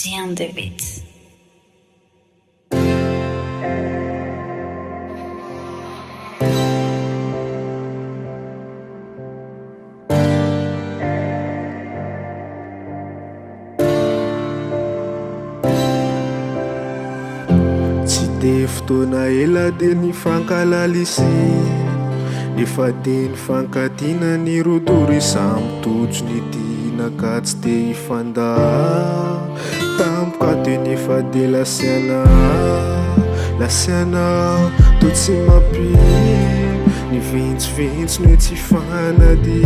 Diane de Beat. Tsy de fotoana ela de nifankalalisy, efa de nifankatiana ny rodory samitojo ny dinaka tsy de hifanda tampoka de nefa de lasiana to tsy mampi ny ventsoventsy no tsy fanady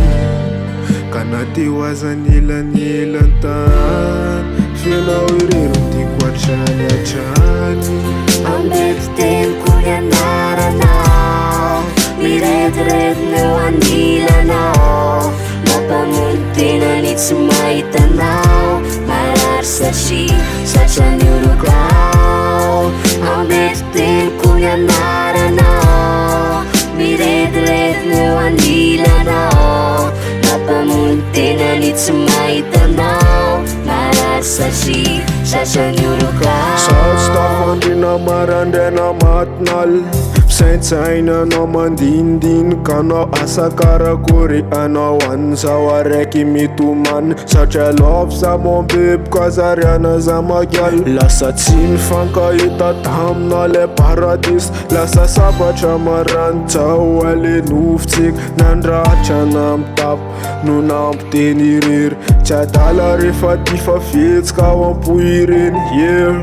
ka na teo azany elany fenao irero tiako hatrany Ambety tempo ianaranao, miredirety-neo anilanao, mampamono tenany tsy mahitanao, marary satrany orokao. Ambety tempo ianaranao, miredirety-neo anilanao, mampamono tenany tsy mahitanao, marary satrany orokao. Andrina marandraina matinal pisaintsaina anao mandinidinika anao asa karakory anao an'izao araiky mitomany satria love za mombeboka zariana za magial lasa tsy nifankahita tamina le paradis lasa sabatra marantsao ale nofotsika nandratra namitapo no nampiteny irery tsy adala rehefa ty fa fihetsika ao ampoireny yeah.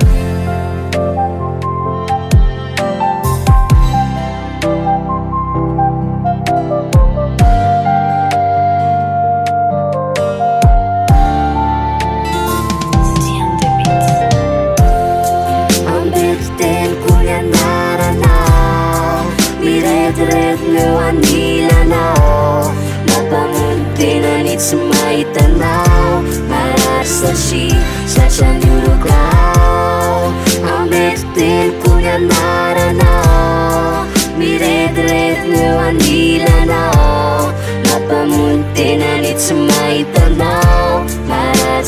Miredirety-neo anilanao, mampamono tenany tsy mahitanao, marary satrany orokao. Ambety tempo ianaranao, miredirety-neo anilanao, mampamono tenany tsy mahitanao, marary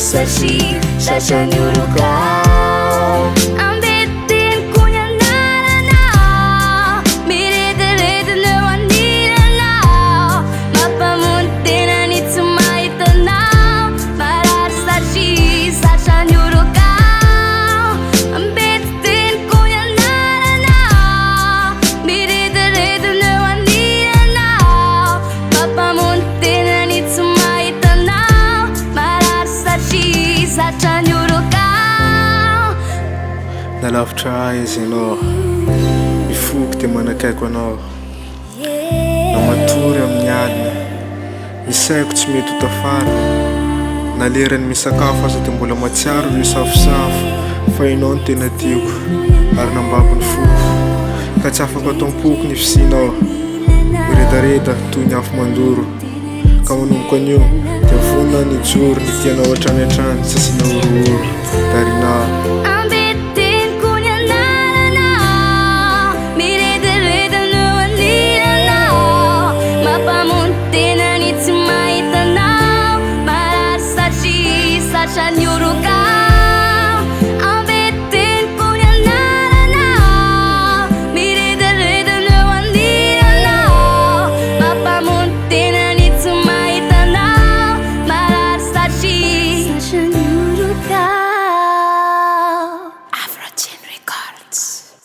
satrany orokao. Nalavitra aiza ianao, mifoky de manakaiko anao, namatory amin'ny alina, misaiko tsy mety ho tafara, nalerany misakafo aza de mbola matsiaro io safosafo fa ianao no tena tiako ary nambabony fofo ka tsy afaka tampoko ny fisinao miredareda toy ny afo mandoro ka manomboka an'io de vonona ny joro ny tianao hatrany tsy asiana